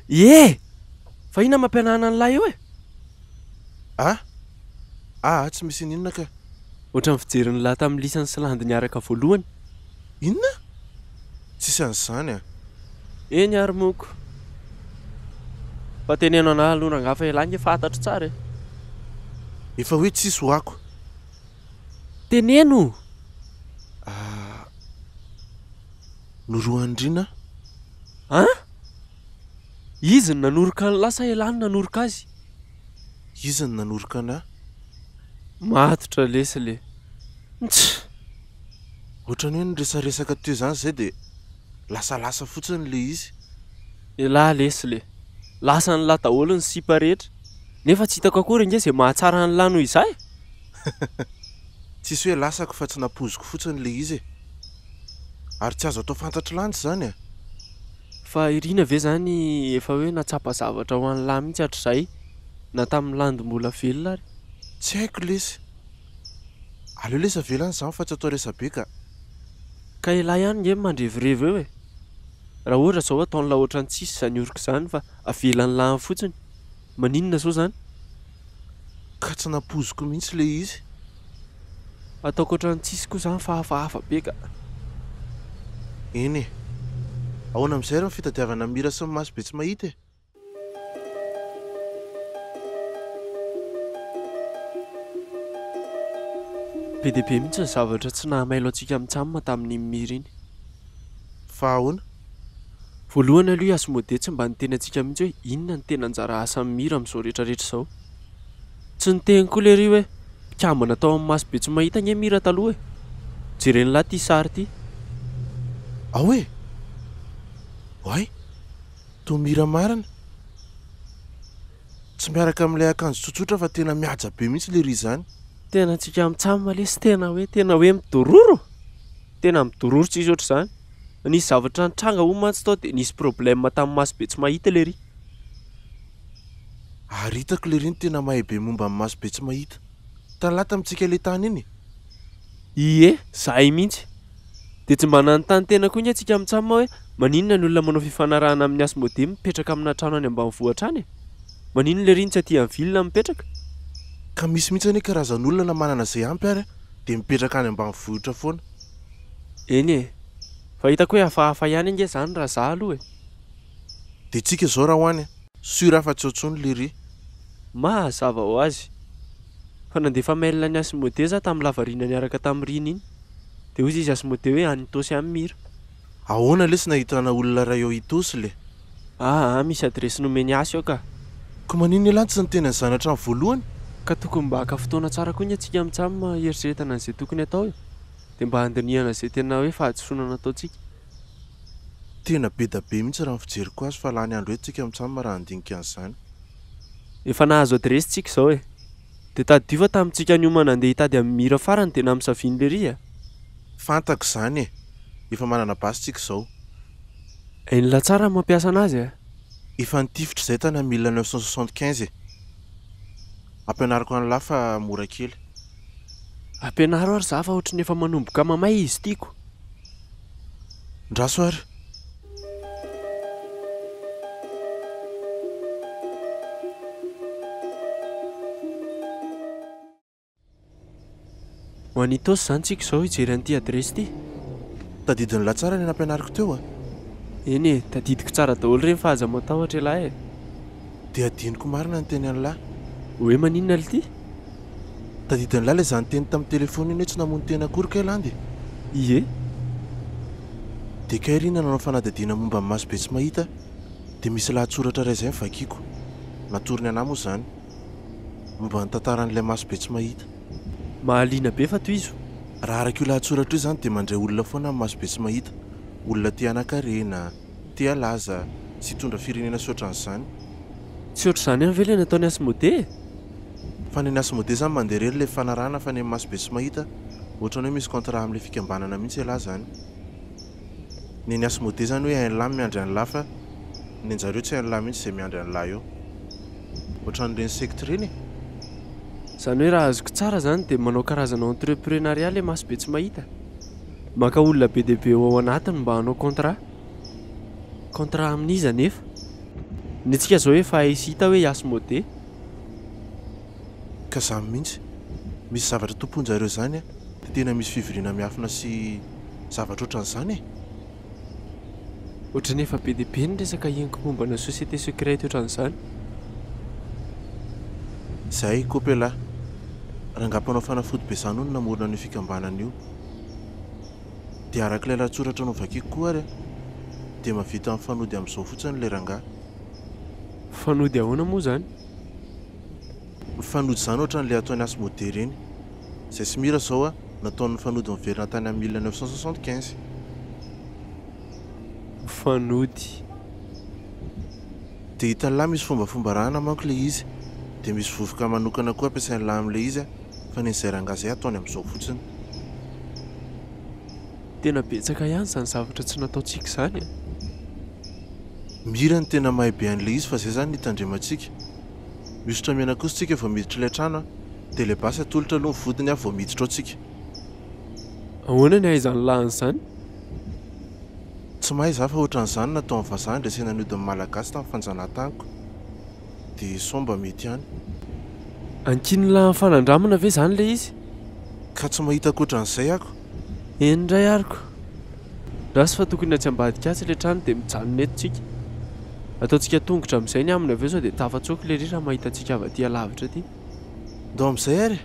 Ie! Fa ina mampianana an'lahy io e? Tsy misy ninona ka. Ohatran'ny fijeriny lahy tamin'ny lisany sy landy niaraka voalohany. Inona? Tsisy an'izany a. Eny ary moko. Fa teneno anahy aloha rangafa ialahy nge fantatro tsara e. Efa hoe tsisy hoako. Teneno! Noroandrina? Izy ny nanoroka ny lasa ialahy ny nanoroka azy. Izy ny nanoroka anahy? Matotra lesy le. Ohatrany hoe niresaresaka teo izany zay dia lasalasa fotsiny le izy. Ialahy lesy le. Lasa ny lahy daholo ny sipa rehetra. Nefa tsy hitako akory nge izay mahatsara ny lahy noho izay. Tsisy hoe lasako fa tsy napoziko fotsiny le izy. Ary tsy azo atao fantatro lanitra zany a. Fa irina ve zany efa hoe natsapa zavatra ho an'ny lahy mihitsy hatr'izay na tamin'ny landy mbola velona ary. Tsy haiko lesy. Aleo lesa velany izany fa tsy atao resabe ka. Ka ialahy ihany nge mandrevirevy eo e. Raha ohatra zao ataon'ny lahy ohatran'ny tsisy izany orika izany fa avelan'ny lahy fotsiny. Maninona zao zany? Ka tsy napoziko mihitsy le izy. Ataoko ohatran'ny tsisy koa zany fa hafahafa be ka. Eny e. Ahoana amin'izay raha ny fitadiavana mira sy ny maso be tsy mahita e. Be dia be mihitsy ny zavatra tsy nahamailo antsika mitsamina tamin'ny mira iny. Fa ahoana? Voalohany aloha Asmodée tsy mba niteny antsika mihitsy hoe inona ny tena anjara asan'ny mira amin'izao rehetrarehetra izao. Tsy niteny koa lery hoe mpikambana tao amin'ny maso be tsy mahita nge mira taloha e. Jereny lahy ty sary ty. Ahoe? Hoay? Toa mira marina? Tsy miaraka amin'ilay akanjo tsotsotra fa tena mihaja be mihitsy le ry izany. Tena antsika mitsamina lesy tena hoe midororo. Tena midororo tsy izy ohatr' izany. Nisy zavatra nitranga ho mantsy tao dia nisy problème tamin'ny maso be tsy mahita lery. Ary hitako le ry ny tena mahay be momba amin'ny maso be tsy mahita. Talata amintsika le tany iny. Ie, zahay mihitsy. Dia tsy mba nanontany tena koa ny antsika mitsamina hoe maninona ny olona manao fifanarahana amin'ny Asmodée mipetraka amina trano any ambanivohitra any e? Maninona le ry ny tsy aty amin'ny vilona mipetraka? Ka misy mihitsy anie karazan'olona manana izay ampy ary dia mipetraka any ambanivohitra foana. Eny e. Fa hitako hoe hafahafa ihany nge zany raha za aloha e. Dia tsika izao raha hoany sura fa tsy otsony le ry. Mazava ho azy. Fa nandefa mail ny Asmodée za tamin'ny lavarina niaraka tamin'ny riny iny. Dia hoy izy Asmodée hoe anitosy amin'ny mira. Ahoana lesy nahitana olona ray eo hitosy le? Misy adresy nomeny asy ao ka. Ko maninona ialahy tsy niteny ny zanatra amin'ny voalohany? Ka tokony mba haka fotoana tsara koa ny antsika mitsamina eritreretana an'izay tokony atao e. Dia mba handinihana izay tena hoe fahadisoana ataontsika. Tena be da be mihitsy raha ny fijeriko azy fa lany andro hoe tsika mitsamina raha handinika an'izany. Efa nahazo adresy tsika izao e. Dia tadio fa tamintsika ny homana andeha hitady amin'ny mira farany tena misafiany le ry a. Fantako izany e. Efa manana basy tsika izao. Enona tsara mampiasa anazy a. Efa nitifitra izay tany amin'ny 1975 e. Ampianariko an'lahy fa mora kely. Ampianaro ary za fa ohatran'ny efa manomboka mamay izy tiako. Ndraso ary. Ho anitosy izany tsika izao hijery an'ity adresy ity. Tadidiny lahy tsara ny nampianariko teo a. Eny e, tadidiko tsara daholo ireny fa aza matahotra ialahy e. Dia adiniko marina ny teny an'lahy. Hoe maninona ity? Tadidiny lahy ilay izany teny tamin'ny telefona iny hoe tsy namono tena akory ka ilandy. Ie. Dia ka irina nanao fanadadiana momba amin'ny maso be tsy mahita. Dia misy lahatsoratra iray izay nivakiako. Natorony anahy moa izany. Momba ny tantaran'ilay maso be tsy mahita. Mahaliana be fa toy izo. Raha araka io lahatsoratra io izany dia mandray olona foana amin'ny maso be tsy mahita. Olona tia hanankarena, tia laza, sy hitondra firenena sy ohatran'izany. Tsy ohatr'izany ihany ve ilay nataony Asmodée? Fa ny Asmodée izany mandeha irery ilay fifanarahana fa ny maso be tsy mahita. Ohatrany hoe misy contrat amin'ilay fikambanana mihitsy ialahy izany. Ny Asmodée izany hoe hain'ny lahy miandry an'ny lahy fa ny anjareo tsy hain'ny lahy mihitsy izay miandry an'ny lahy eo. Ohatran'ireny secte ireny. Izany hoe raha azoko tsara izany dia manao karazana entrepreneuriat ilay maso be tsy mahita. Maka olona be dia be ao anatiny mba hanao contrat. Contrat amin'iza nefa? Ny antsika zao hoe fa hita hoe hiasy modé. Ka zany mihitsy misy zavatra tomponjareo zany a dia tena misy fivoriana miafina sy zavatra ohatran'izany e. Ohatra ny efa be dia be ny resaka henoko mombana société secrète ohatran'izany. Izay kopela rangampanao fanafody be izany no namorona ny fikambanana io. Dia arak'ilay lahatsoratra no vakiako koa ary dia mahavita mifanody amin'izao fotsiny ilay rangahy. Fanody ahoana moa zany? Fanody zany ohatran'ilay ataony asy modé reny. Izay sy mira zao a nataon'ny fanody miverina tany amin'ny 1975. Fanody. Dia hitan'ny lahy misy fombafomba rahana manko ilay izy. Dia misy vovoka manokana koa ampiasain'ny lahy amin'ilay izy fa ny izay rangahy izay ataony amin'izao fotsiny. Tena betsaka ihany zany zavatra tsy nataontsika izany. Mira ny tena mahay be an'ilay izy fa izay zany nitandremantsika. Misotra miana kosa tsika vao miditra ilay trano dia ilay basy atolotra aloha ny vodiny vao miditra ao tsika. Ahoana ny ahaizany lahan'izany? Tsy mahay za fa ohatran'izany natao amin'ny vazaha ndraisana ny hodin'ny malagasy tamin'ny fanjanahantanyko. Dia somba mety ihany. Ankiny lahan'ny fanandramana ve zany ilay izy? Ka tsy mahita ankoatran'izay ako. Endray ariko. Rasy fa tokony tsy ambadika azy ilay trano dia mijanona eto tsika. Ataontsika tongotra amin'izay ny aminy avy eo sao dia tafatsoko ilay raha mahita antsika avy aty alavitra aty. Ndao amin'izay ary.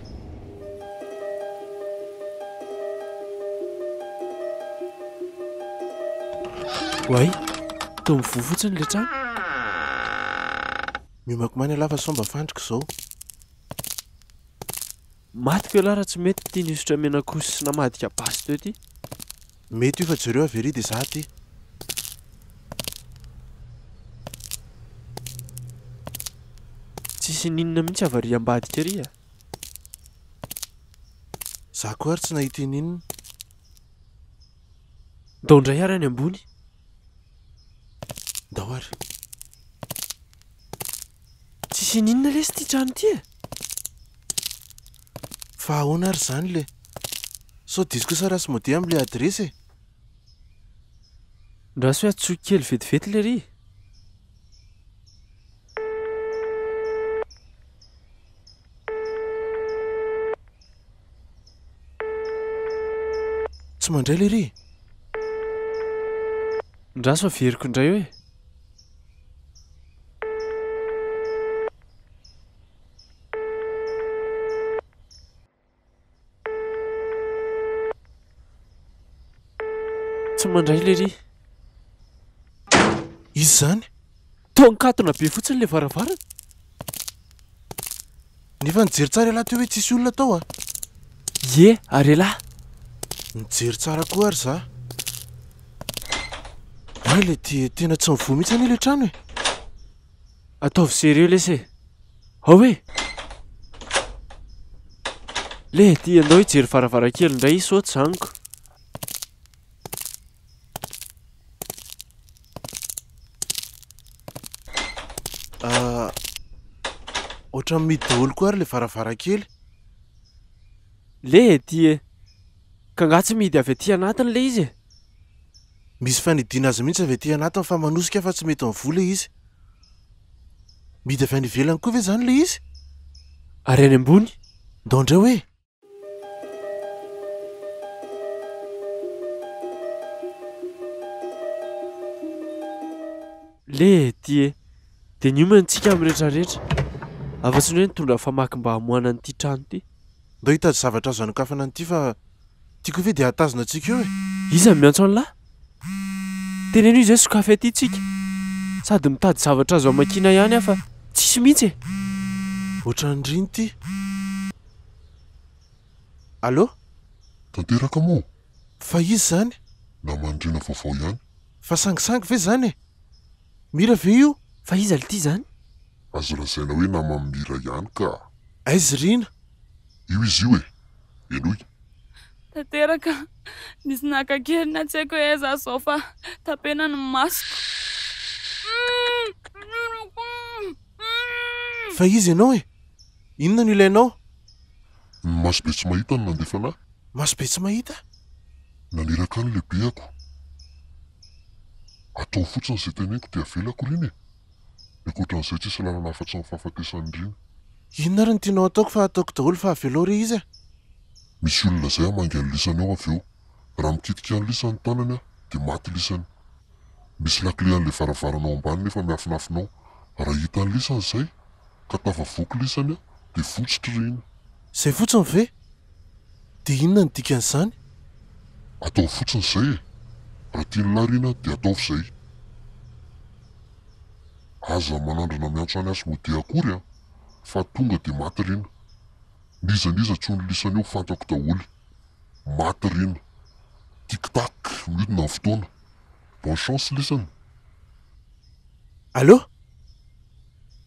Hoay, toa mivoa fotsiny ilay trano. Mihomakomany alafa somba fandrika izao. Maty ko lara tsy mety tia nisotra menakosy sy namadika basy teo ity. Mety io fa jereo avery dia za ty. Tsisy ninona mihitsy avaria ambadika ry a. Za koa ary tsy nahita ninona. Ndao indray ary any ambony. Ndao ary. Tsisy ninona lesy ity trano ity e. Fa ahoana ary zany le. Sao diso kosa rasy modé amin'ilay adresy e. Ndraso hoe atsoky kely vetivety le ry. Tsy mandray le ry. Ndraso averiko indray hoe. Tsy mandray le ry. Izy zany? Toankatona be fotsiny le varavarana. Nefa nijery tsara lahy teo hoe tsisy olona tao a. Ie, ary lahy. Nijery tsara koa ary za. Ay le tena tsy mivoa mihitsy anie le trano e. Ataovy sérieux lesy. Ao hoe. Le ty andao hijery varavarakely indray saoty zaniko. Ohatran'ny midôly koa ary le varavarakely. Le ty e. Ka nga tsy mihidy avy aty anatiny le izy e. Misy fanidiana azy mihitsy avy aty anatiny fa manosika fa tsy mety mivoa le izy. Mihidy avy any ivelany koa ve zany le izy? Ary any ambony. Ndao indray hoe. Le ty e. Dia niomana antsika amin'ny rehetrarehetra. Afa-tsy ny hoe nitondra famaky mba hamoana an'ity trano ity. Ndao hitady zavatra azo anokafana an'ity fa tiako ve dia hatazona antsika eo e. Iza miantso an'lahy? Teneno izay sokafy aty tsika. Sady mitady zavatra azo amakiana ihany afa tsisy mihitsy e. Ohatran'iriny ity. Allô? Tanteraka moa? Fa izy zany? Namandrena vaovao ihany. Fa sangisangy ve zany e? Mira ve io? Fa iza le ty zany? Azo lazaina hoe namany Mira ihany ka. Aizy rina? Io izy io e. Enoy. Tanteraka, nisy nakakely na tsy haiko hoe aiza zao fa tapena ny masoko. Fa izy ianao e? Inona no ilainao? Ny maso be tsy mahita no nandefa anahy. Maso be tsy mahita? Naniraka ny lehibeako. Atao fotsiny izay teneniko dia avelako riny e. Ankoatran'izay tsisy lalana afa-tsy ny fahafatesany indrina. Inona ary ny tianao ataoko fa ataoko daholo fa avelo ry izy? Misy olona izay amangy ny lisany ao avy eo. Raha mikitika ny lisany tanany dia maty lisany. Misy lakile an'ilay varavarana ao ambany nefa miafinafinao. Raha hita ny lisany izay ka tafavoaka lisany dia fotsitra iny. Izay fotsiny ve? Dia inona ny dikan'izany? Atao fotsiny izay e. Raha tiany lariana dia ataovy izay. Aza manandrana miantso any Abonnez akory fa tonga dia maty rina. Nizaniza tsony lisany eo fantako daholo. Maty rina. Tic-tac midina ny fotoana. Bonne chance lisany. Allô?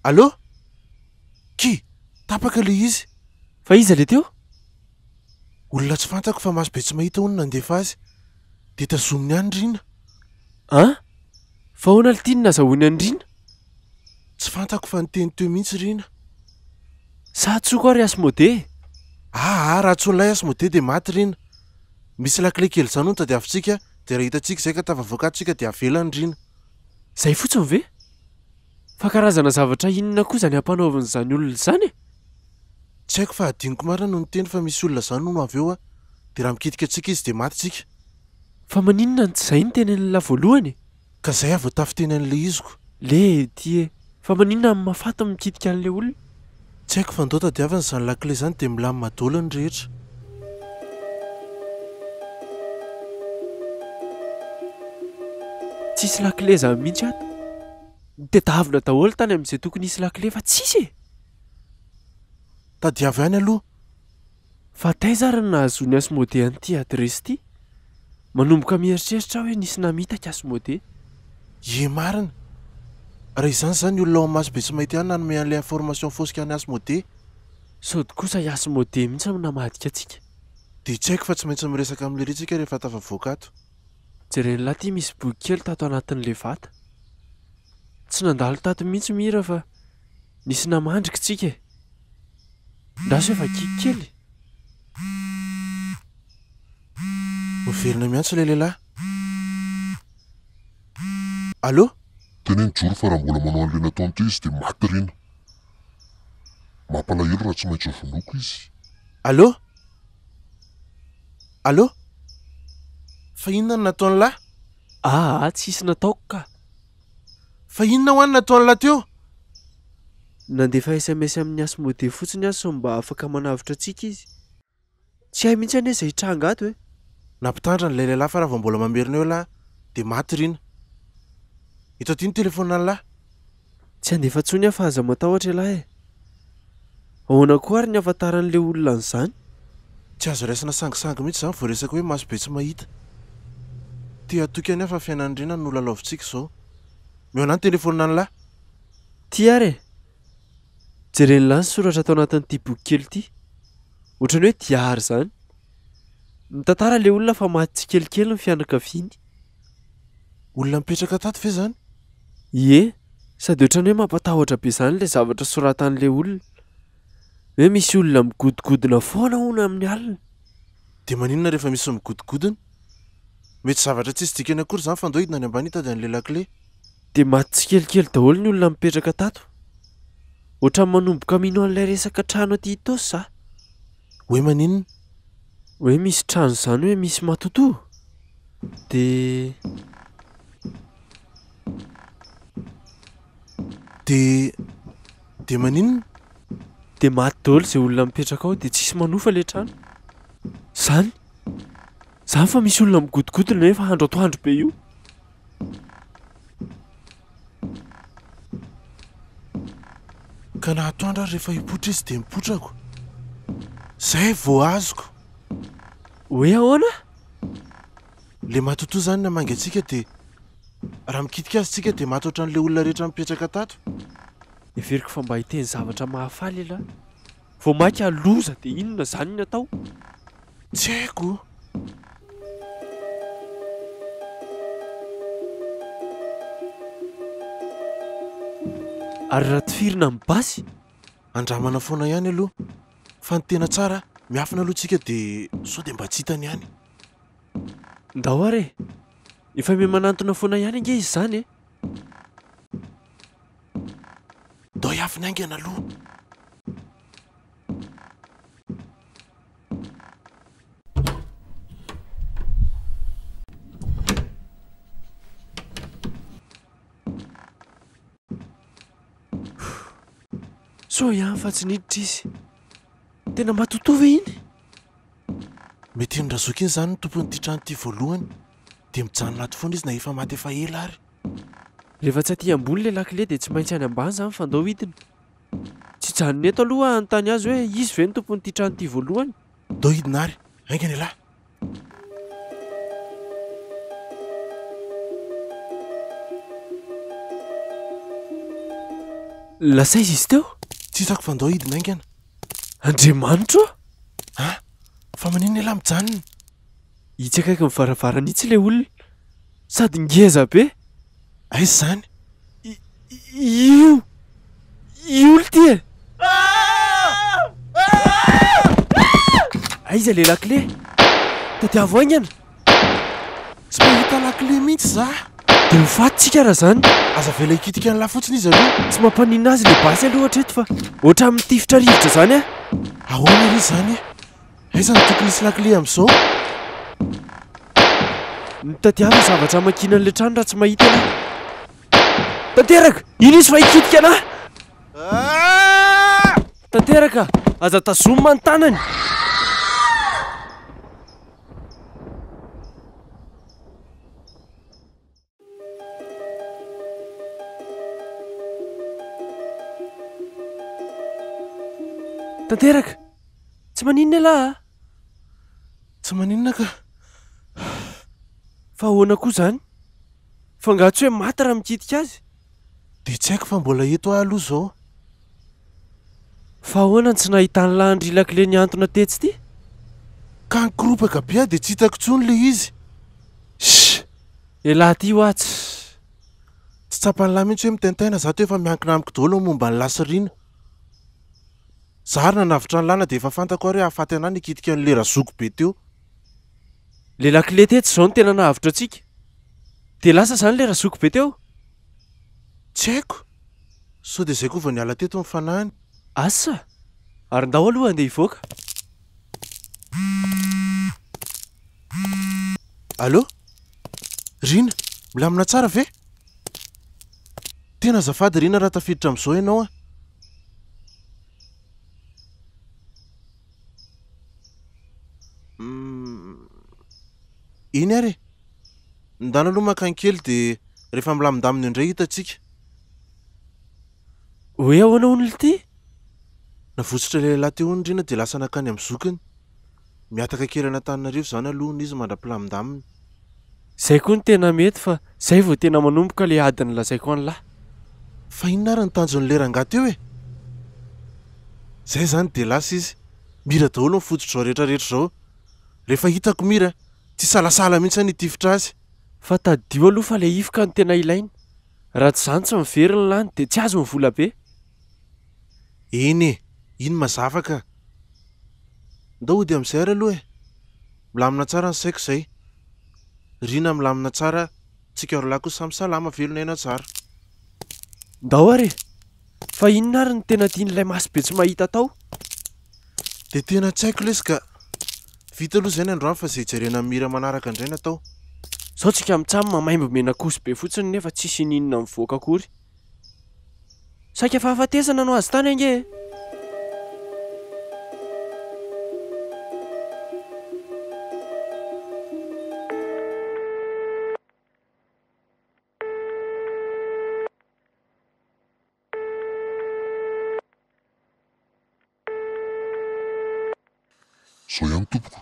Allô? Ki? Tapaka le izy? Fa iza le teo? Olona tsy fantako fa maso be tsy mahita hono nandefa azy. Dia tazominy any rina. Fa hoana litiny nazahoany any rina? Tsy fantako fa niteny teo mihitsy rina. Sa tsoko ary Abonnez? Raha tson'ilay Abonnez dia maty rina. Misy lakile kely izany no tadiavintsika dia raha hitantsika izay ka tafavoaka atsika dia avelany rina. Izay fotsiny ve? Fa karazana zavatra inona koa izany ampanaovin'izany olona izany? Tsy haiko fa adiniko marina no niteny fa misy olona izany no avy eo dia raha mikitika antsika izy dia maty tsika. Fa maninona tsy izay ny tenen'ilay voalohany? Ka izay avy tafiteny an'ilay iziko. Fa maninona amin'ny mahafaty mikitika an'ilay olona? Tsy haiko fa ndao tadiavina izany lakile izany dia milamina madolo ny rehetra. Tsisy lakile izany mihitsy ato. Tetavina daholo tany amin'izay tokony hisy lakile fa tsisy e. Tadiavy ihany aloha. Fa taiza ary nahazoany Abonnez an'ity adresy ity? Manomboka mieritreritra hoe nisy namitaka Abonnez. Marina. Raha izany olona ao maso be tsy mahita ihany nanome an'ilay information fosika any Abonnez. Sody kosa Abonnez mihitsy namadika antsika. Dia tsy haiko fa tsy maintsy miresaka amin'ilay ritsika rehefa tafavoaka ato. Jereny lahy ity misy boky kely tato anatin'ilay vata. Tsy nandalo tato mihitsy mihira fa nisy namandrika tsika e. Ndaso efa kiky kely. Miverina miantso ilay lehilahy. Allô? Teneny Joro fa raha mbola manao an'ilay nataony teo izy dia maty rina. Mampalahelo raha tsy maintsy vonoako izy. Allô? Allô? Fa inona no nataony lahy? Tsisy nataoko ka. Fa inona ho any nataony lahy teo? Nandefa SMS amin'ny Abonnez fotsiny azy so mba afaka manavitra antsika izy. Tsy hay mihitsy anie izay tranga ato e. Nampitandra n'ilay lehilahy fa raha vao mbola mamerina eo lahy dia maty rina. Ito aty ny telefonina lahy. Tsy handefa ntsony fa aza matahotra lahy e. Ahoana koa ary ny afantaran'ilay olona an'izany? Tsy azo raisina sangisangy mihitsy izany vao resaka hoe maso be tsy mahita. Tia atoky any fa fiainan'ny rina no lalaovintsika izao. Mihona ny telefonina lahy. Ty ary e. Jereny lahy ny soratra atao anatin'ity boky kely ity. Ohatrany hoe diary izany. Mitantara ilay olona fa maty tsikelikely ny fianakaviany. Olona mipetraka tato ve izany? Sady ohatrany hoe mampatahotra be izany ilay zavatra soratan'ilay olona. Hoe misy olona migodigodina foana hono amin'ny alina. Dia maninona rehefa misy migodigodina? Mety zavatra tsisy dikany akory izany fa ndao hidina any ambany hitady an'ilay lakile. Dia maty tsikelikely daholo ny olona mipetraka tato. Ohatrany manomboka mino an'ilay resaka trano aty tosy za. Hoe maninona? Hoe misy trano izany hoe misy matotoa. Dia maninona? Dia maty daholo izay olona mipetraka ao dia tsisy manofa ilay trano. Zany fa misy olona migodigodina nefa andro atoandro be io. Ka na atoandro ary rehefa hipoitra izy dia mipotrako. Zay vao azoko. Hoe ahoana? Le matotoa izany namangy antsika dia raha mikitika azy tsika dia maty ohatran'ilay olona rehetra mipetraka tato. Everiko fa mba hiteny zavatra mahafaly lahy. Vao maika haloza dia inona izany ny atao? Tsy haiko. Ary raha tifirina amin'ny basy? Andramana foana ihany aloha. Fa ny tena tsara miafina aloha tsika dia sao dia mba tsy hitany ihany. Ndao ary e. Efa miha manantona foana ihany ange izy izany e. Dao hiafiny aingana aloha. So ihany fa tsy niditra izy. Tena matotovy iny. Mety iny razoky iny zany ny tompon'ity trano ity voalohany, dia mijanona ato foana izy na efa maty efa ela ary. Rehefa tsy aty ambony le lakile dia tsy maintsy any ambany zany fandao hidina. Tsy janony eto aloha anontany azy hoe izy ve ny tompon'ity trano ity voalohany. Dao hidina ary, aingana lahy. Lasa izy teo? Tsy hitako fa andao hidina aingana. Andriamanitra ô! Ha? Fa maninona lahy mijanona? Itsy akaiky ny varavarana itsy le olona. Sady ngeza be. Aiza zany? Io olo ty e! Aiza le lakile? Tadiavo aingana. Tsy mahita lakile mihitsy za. Dia mifatytsika raha zany. Aza vela ikitika ny lafotsiny izy aloha. Tsy mampanina azy le basy aloha hatreto fa ohatra amin'ny tifitra rivotra zany a. Ahoana izy zany e? Aiza ny tokony isy lakile amin'izao? Ny tadiava zavatra makinan'le trano raha tsy mahita anahy. Tanteraka! Ino izy fa ikitika anahy? Tanteraka! Aza tazomina ny tanany! Tanteraka! Tsy maninona lahy? Tsy maninona ka. Fa ahoana koa zany? Fa nga tsy hoe maty raha mikitika azy? Dia tsy haiko fa mbola eto aho aloha zao. Fa ahoana tsy nahitany lahandry lakile ny antona tetsy ty? Ka nikoropaka be aho dia tsy hitako intsony le izy. Elahy ty ho atsy. Tsy tsapany lahy mihitsy hoe mitentaina zato efa miankina amiko daholo momba ny lasiriana. Zary nanavitra ny lana dia efa fantako ary hoe hahafaty anahy nikitika an'le razoko be teo. Le lakile tetsy zao no tena nahavitra antsika. Dia lasa zany le razoko be teo? Tsy haiko. Sao dia izay koa vao niala teto mifanahany. Asa? Ary ndao aloha andeha hivoaka. Allô? Rina, milamina tsara ve? Tena azafady Rina raha tafiditra amin'izao ianao a. Iny ary? Ndana aloha makany kely dia rehefa milamindamina indray hitantsika. Hoe ahoana hono ity? Navotsitra lehilahy teo ny Rina dia lasa nakany amin'ny zokiny. Miataka kely an'Antananarivo zany aloha izy mandra-pilamindamina. Zay koa ny tena mety fa zay vao tena manomboka le adiny lazaiko an'lahy. Fa inona ary ny tanjon'le rangahy teo e? Zay zany dia lasa izy. Mira daholo ny fototra zao rehetrarehetra zao. Rehefa hitako mira, tsy salasala mihitsy ny tifitra azy. Fa tadio aloha fa le ifoka no tena ilaina. Raha tsy zany tsy mivery ny lany dia tsy azo mivola be. Eny e, iny mazava ka. Ndao ody amin'izay ary aloha e. Milamina tsara ny saiko izay. Rina milamina tsara, tsika roalahy koa samy salama velona aina tsara. Ndao ary. Fa inona ary ny tena tian'ilay masy be tsy mahita tao? Dia tena tsy haiko lesy ka. Vita aloha izay ny androany fa izay jerena mira manaraka indray natao. Sao tsika mitsamy mamaimbo mena koso be fotsiny nefa tsisy ninona mivoaka akory. Saika fahafatesana no azy tany ange. Sao ihany tompoko.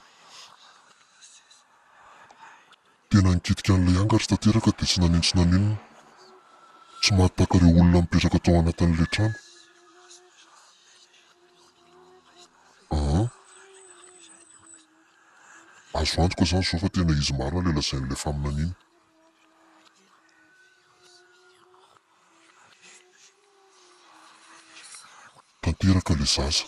Tena nikitika an'ilay angatra tanteraka dia tsy nanintsy naninona. Tsy mahataka ireo olona mipetraka tao anatin'ilay trano. Azo antoka izany sao fa tena izy marina ilay lazain'ilay faminaniana. Tanteraka ilay zaza.